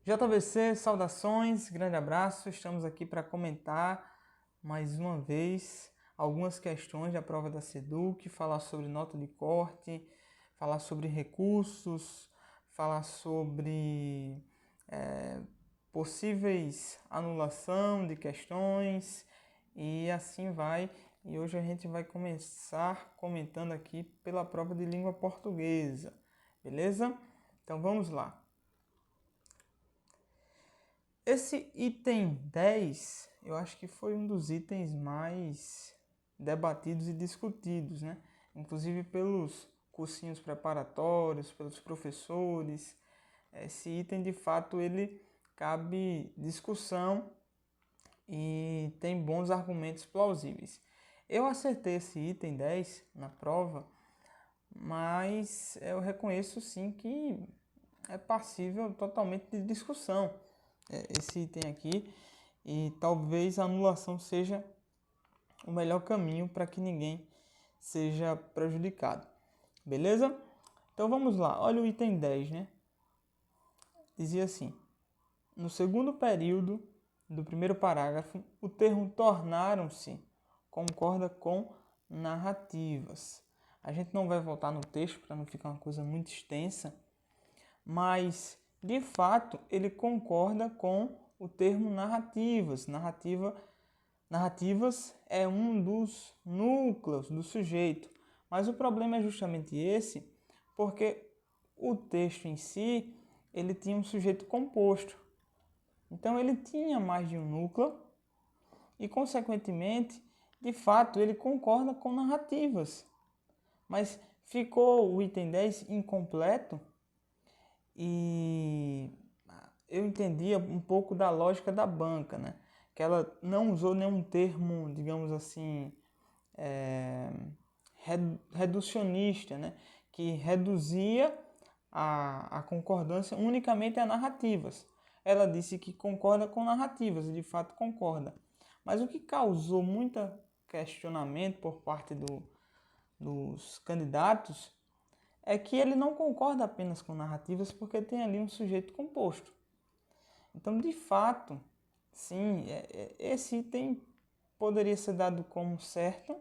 JVC, saudações, grande abraço. Estamos aqui para comentar mais uma vez algumas questões da prova da SEDUC, falar sobre nota de corte, falar sobre recursos, falar sobre possíveis anulação de questões e assim vai. E hoje a gente vai começar comentando aqui pela prova de língua portuguesa, beleza? Então vamos lá. Esse item 10, eu acho que foi um dos itens mais debatidos e discutidos, né? Inclusive pelos cursinhos preparatórios, pelos professores. Esse item, de fato, ele cabe discussão e tem bons argumentos plausíveis. Eu acertei esse item 10 na prova, mas eu reconheço sim que é passível totalmente de discussão esse item aqui, e talvez a anulação seja o melhor caminho para que ninguém seja prejudicado. Beleza? Então vamos lá. Olha o item 10, né? Dizia assim: no segundo período do primeiro parágrafo, o termo tornaram-se concorda com narrativas. A gente não vai voltar no texto para não ficar uma coisa muito extensa, mas de fato ele concorda com o termo narrativas. Narrativas é um dos núcleos do sujeito, mas o problema é justamente esse, porque o texto em si ele tinha um sujeito composto. Então ele tinha mais de um núcleo e, consequentemente, de fato, ele concorda com narrativas. Mas ficou o item 10 incompleto e eu entendia um pouco da lógica da banca, né? Que ela não usou nenhum termo, digamos assim, reducionista, né? Que reduzia a concordância unicamente a narrativas. Ela disse que concorda com narrativas, e de fato concorda. Mas o que causou muito questionamento por parte dos candidatos é que ele não concorda apenas com narrativas, porque tem ali um sujeito composto. Então, de fato, sim, esse item poderia ser dado como certo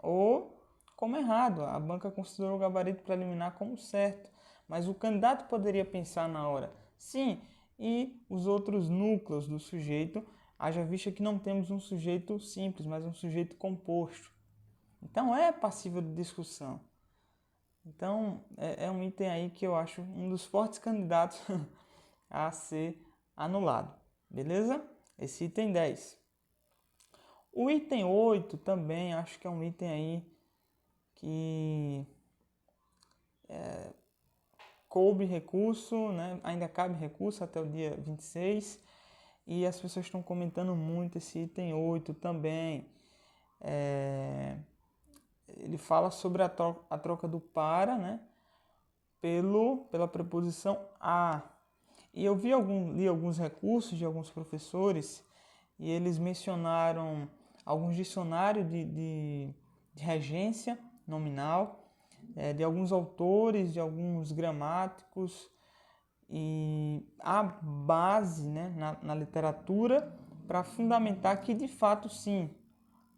ou como errado. A banca considerou o gabarito preliminar como certo, mas o candidato poderia pensar na hora, sim, e os outros núcleos do sujeito, haja vista que não temos um sujeito simples, mas um sujeito composto. Então é passível de discussão. Então é um item aí que eu acho um dos fortes candidatos a ser anulado. Beleza? Esse item 10. O item 8 também acho que é um item aí que coube recurso, né? Ainda cabe recurso até o dia 26. E as pessoas estão comentando muito esse item 8 também. Ele fala sobre a troca do para, né? Pela preposição a. E eu li alguns recursos de alguns professores e eles mencionaram alguns dicionários de regência nominal, de alguns autores, de alguns gramáticos, e a base, né, na literatura para fundamentar que de fato sim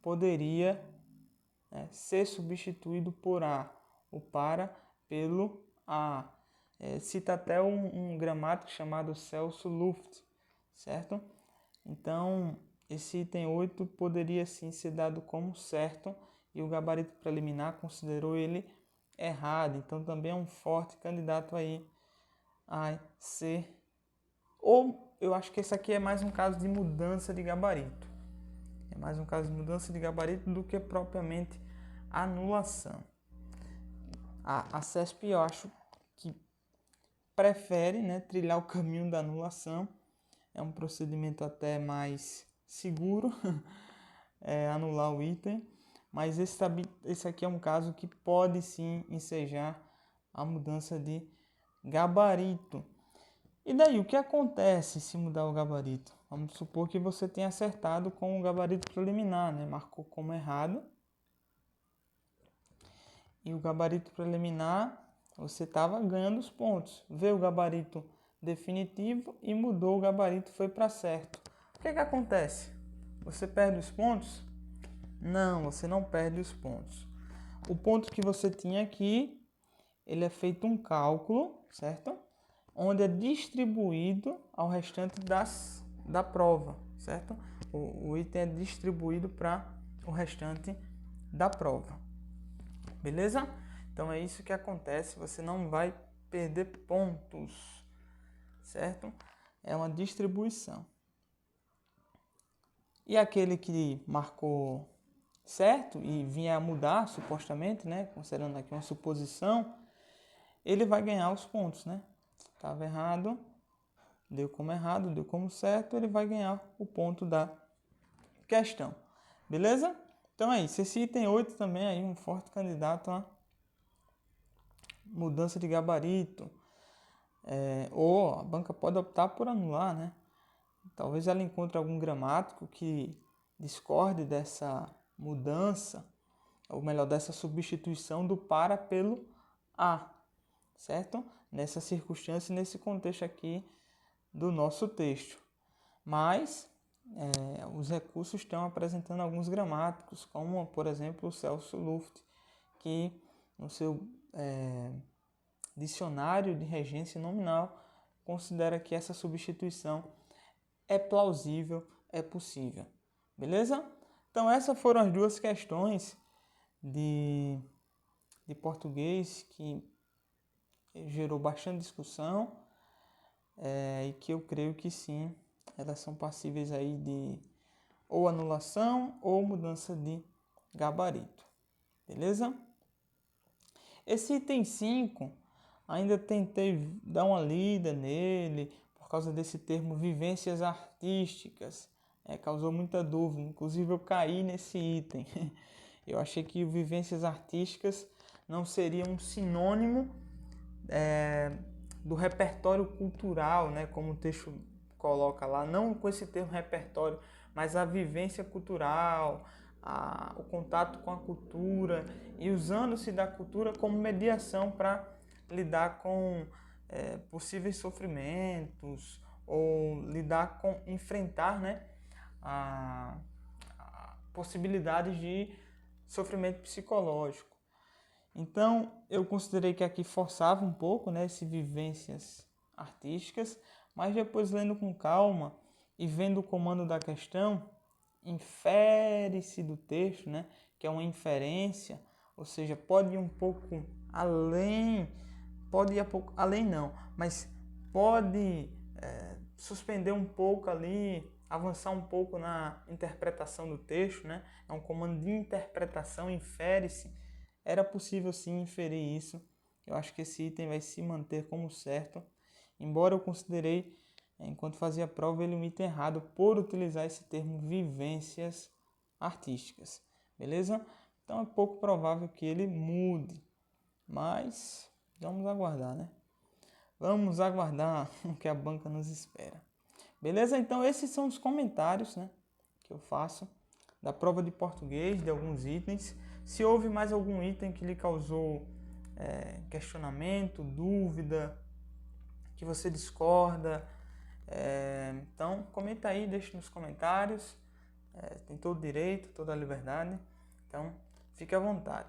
poderia ser substituído por a, o para pelo a. Cita até um gramático chamado Celso Luft, certo? Então, esse item 8 poderia sim ser dado como certo e o gabarito preliminar considerou ele errado. Então, também é um forte candidato aí a ser... Ou eu acho que esse aqui é mais um caso de mudança de gabarito. É mais um caso de mudança de gabarito do que propriamente anulação. A CESP eu acho que prefere, né, trilhar o caminho da anulação. É um procedimento até mais seguro anular o item, mas esse aqui é um caso que pode sim ensejar a mudança de gabarito. E daí, o que acontece se mudar o gabarito? Vamos supor que você tenha acertado com o gabarito preliminar, né? Marcou como errado. E o gabarito preliminar, você estava ganhando os pontos. Vê o gabarito definitivo e mudou o gabarito, foi para certo. O que acontece? Você perde os pontos? Não, você não perde os pontos. O ponto que você tinha aqui, ele é feito um cálculo, certo? Onde é distribuído ao restante da prova, certo? O item é distribuído para o restante da prova. Beleza? Então é isso que acontece, você não vai perder pontos, certo? É uma distribuição. E aquele que marcou certo e vinha a mudar, supostamente, né? Considerando aqui uma suposição, ele vai ganhar os pontos, né? Estava errado, deu como certo, ele vai ganhar o ponto da questão. Beleza? Então é isso. Esse item 8 também é um forte candidato a mudança de gabarito. Ou a banca pode optar por anular, né? Talvez ela encontre algum gramático que discorde dessa mudança, ou melhor, dessa substituição do para pelo a, certo? Nessa circunstância, nesse contexto aqui do nosso texto. Mas os recursos estão apresentando alguns gramáticos, como, por exemplo, o Celso Luft, que no seu dicionário de regência nominal considera que essa substituição é plausível, é possível. Beleza? Então essas foram as duas questões de português que gerou bastante discussão e que eu creio que sim, elas são passíveis aí de ou anulação ou mudança de gabarito. Beleza? Esse item 5, ainda tentei dar uma lida nele, por causa desse termo vivências artísticas. Causou muita dúvida, inclusive eu caí nesse item. Eu achei que vivências artísticas não seria um sinônimo do repertório cultural, né, como o texto coloca lá, não com esse termo repertório, mas a vivência cultural, o contato com a cultura e usando-se da cultura como mediação para lidar com possíveis sofrimentos ou enfrentar, né, a possibilidades de sofrimento psicológico. Então, eu considerei que aqui forçava um pouco, né, essas vivências artísticas, mas depois lendo com calma e vendo o comando da questão, infere-se do texto, né, que é uma inferência, ou seja, pode ir um pouco além, pode ir um pouco além não, mas pode suspender um pouco ali, avançar um pouco na interpretação do texto, né? É um comando de interpretação, infere-se. Era possível sim inferir isso. Eu acho que esse item vai se manter como certo, embora eu considerei, enquanto fazia a prova, ele um item errado por utilizar esse termo vivências artísticas. Beleza? Então é pouco provável que ele mude, mas vamos aguardar, né? Vamos aguardar o que a banca nos espera. Beleza? Então esses são os comentários, né, que eu faço da prova de português, de alguns itens. Se houve mais algum item que lhe causou questionamento, dúvida, que você discorda, então comenta aí, deixe nos comentários. Tem todo o direito, toda a liberdade. Então fique à vontade.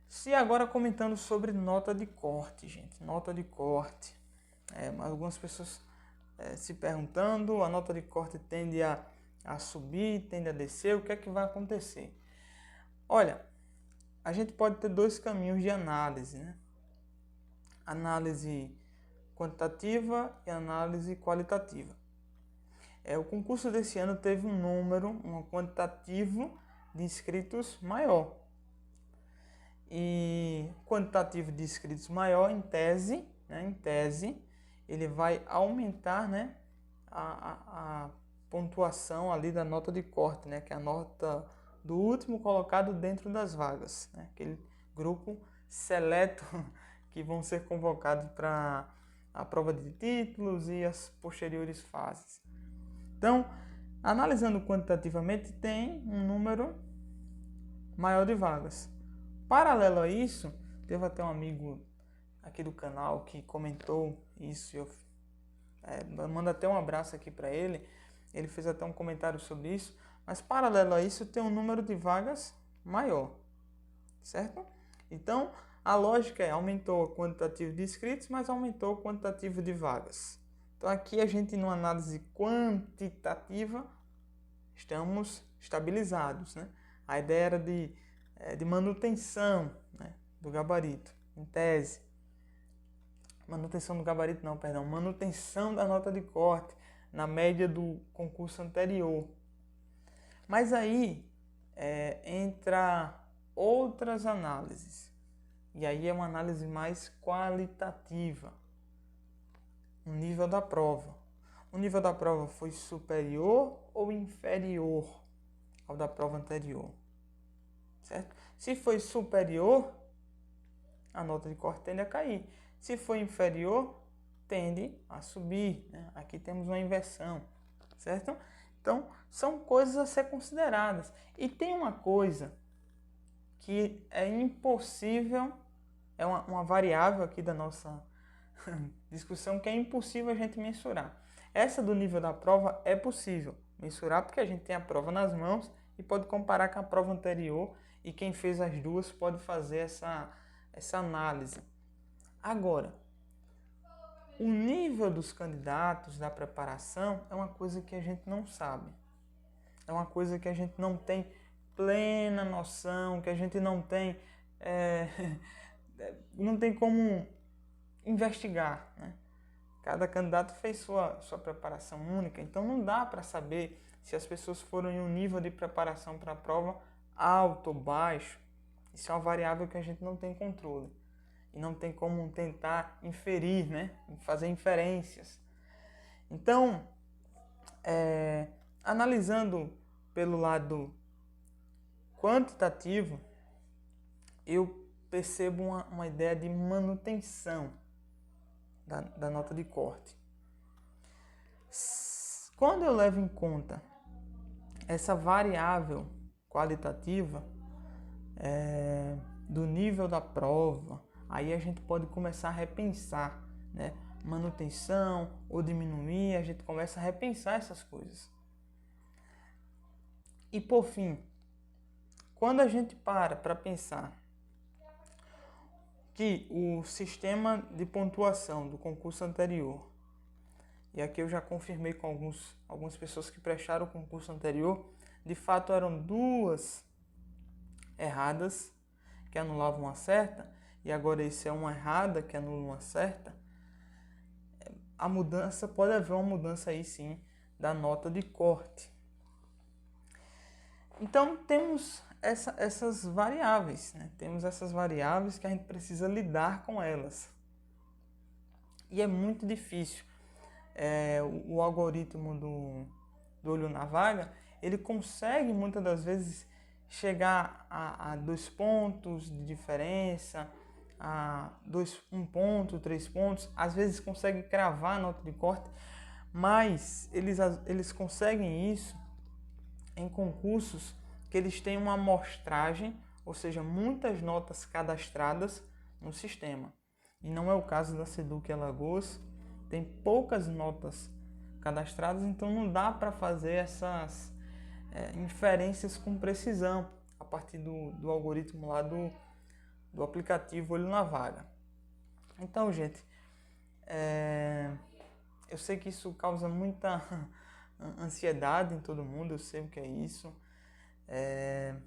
Se agora comentando sobre nota de corte, gente. Nota de corte. Algumas pessoas se perguntando, a nota de corte tende a subir, tende a descer, o que é que vai acontecer? Olha, a gente pode ter dois caminhos de análise, né? Análise quantitativa e análise qualitativa. O concurso desse ano teve um quantitativo de inscritos maior. E quantitativo de inscritos maior, em tese, ele vai aumentar, né, a pontuação ali da nota de corte, né, que é a nota do último colocado dentro das vagas, né, aquele grupo seleto que vão ser convocados para a prova de títulos e as posteriores fases. Então, analisando quantitativamente, tem um número maior de vagas. Paralelo a isso, teve até um amigo aqui do canal que comentou isso. Eu mando até um abraço aqui para ele. Ele fez até um comentário sobre isso. Mas paralelo a isso tem um número de vagas maior, certo? Então a lógica é aumentou o quantitativo de inscritos, mas aumentou o quantitativo de vagas. Então aqui a gente, numa análise quantitativa, estamos estabilizados, né? A ideia era de manutenção, né, do gabarito, em tese. Manutenção do gabarito não, perdão. Manutenção da nota de corte na média do concurso anterior. Mas aí entra outras análises. E aí é uma análise mais qualitativa. O nível da prova. O nível da prova foi superior ou inferior ao da prova anterior? Certo? Se foi superior, a nota de corte tende a cair. Se for inferior, tende a subir, né? Aqui temos uma inversão, certo? Então, são coisas a ser consideradas. E tem uma coisa que é impossível, é uma variável aqui da nossa discussão, que é impossível a gente mensurar. Essa do nível da prova é possível mensurar, porque a gente tem a prova nas mãos e pode comparar com a prova anterior, e quem fez as duas pode fazer essa análise. Agora, o nível dos candidatos, da preparação, é uma coisa que a gente não sabe. É uma coisa que a gente não tem plena noção, que a gente não tem como investigar, né? Cada candidato fez sua preparação única, então não dá para saber se as pessoas foram em um nível de preparação para a prova alto ou baixo. Isso é uma variável que a gente não tem controle. E não tem como tentar inferir, né? Fazer inferências. Então, analisando pelo lado quantitativo, eu percebo uma ideia de manutenção da nota de corte. Quando eu levo em conta essa variável qualitativa do nível da prova, aí a gente pode começar a repensar, né? Manutenção ou diminuir, a gente começa a repensar essas coisas. E por fim, quando a gente para pensar que o sistema de pontuação do concurso anterior, e aqui eu já confirmei com algumas pessoas que prestaram o concurso anterior, de fato eram duas erradas que anulavam uma certa, e agora isso é uma errada que anula uma certa. A mudança, pode haver uma mudança aí sim da nota de corte. Então temos essas variáveis, né? Temos essas variáveis que a gente precisa lidar com elas. E é muito difícil. O algoritmo do olho na vaga, ele consegue muitas das vezes chegar a 2 pontos de diferença, a 1 ponto, 3 pontos, às vezes consegue cravar a nota de corte, mas eles conseguem isso em concursos que eles têm uma amostragem, ou seja, muitas notas cadastradas no sistema. E não é o caso da SEDUC Alagoas, tem poucas notas cadastradas, então não dá para fazer essas inferências com precisão a partir do algoritmo lá do aplicativo Olho na Vaga. Então, gente, eu sei que isso causa muita ansiedade em todo mundo, eu sei o que é isso.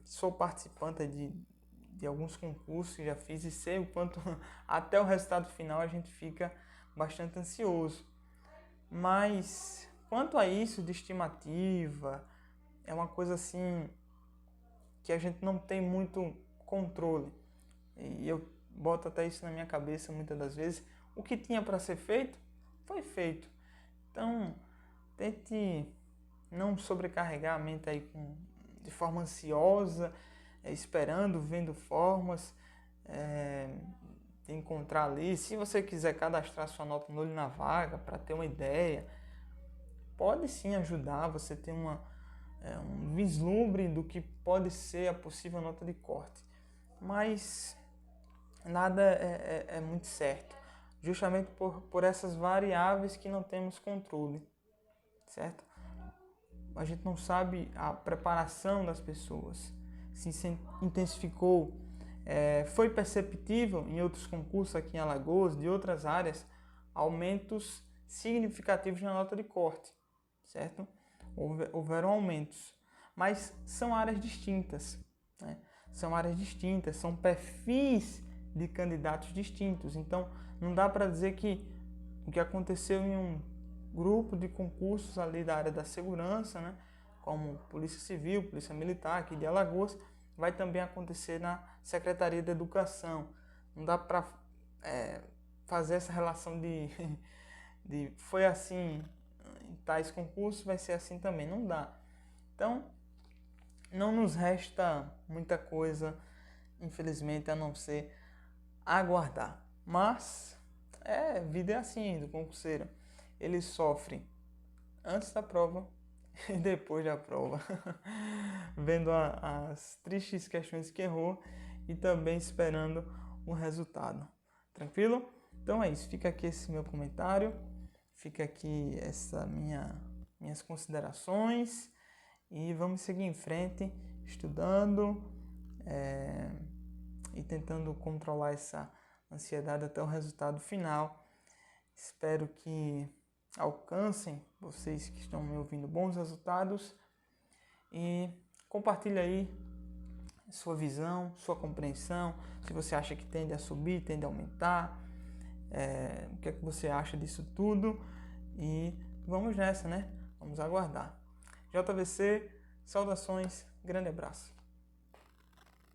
Sou participante de alguns concursos que já fiz e sei o quanto até o resultado final a gente fica bastante ansioso. Mas quanto a isso de estimativa, é uma coisa assim que a gente não tem muito controle. E eu boto até isso na minha cabeça muitas das vezes. O que tinha para ser feito, foi feito. Então, tente não sobrecarregar a mente aí de forma ansiosa, esperando, vendo formas de encontrar ali. Se você quiser cadastrar sua nota no Olho na Vaga para ter uma ideia, pode sim ajudar você ter um vislumbre do que pode ser a possível nota de corte. Mas nada é muito certo, justamente por essas variáveis que não temos controle, certo? A gente não sabe a preparação das pessoas, se intensificou, foi perceptível em outros concursos aqui em Alagoas, de outras áreas, aumentos significativos na nota de corte, certo? Houveram aumentos, mas são áreas distintas, né? São áreas distintas, são perfis de candidatos distintos. Então, não dá para dizer que o que aconteceu em um grupo de concursos ali da área da segurança, né, como Polícia Civil, Polícia Militar aqui de Alagoas, vai também acontecer na Secretaria de Educação. Não dá para fazer essa relação de foi assim em tais concursos, vai ser assim também. Não dá. Então, não nos resta muita coisa, infelizmente, a não ser aguardar. Mas, vida é assim do concurseiro. Ele sofre antes da prova e depois da prova, vendo as tristes questões que errou e também esperando o resultado. Tranquilo? Então é isso, fica aqui esse meu comentário, fica aqui minhas considerações e vamos seguir em frente, estudando e tentando controlar essa ansiedade até o resultado final. Espero que alcancem, vocês que estão me ouvindo, bons resultados e compartilhe aí sua visão, sua compreensão, se você acha que tende a subir, tende a aumentar, o que é que você acha disso tudo e vamos nessa, né? Vamos aguardar. JVC, saudações, grande abraço.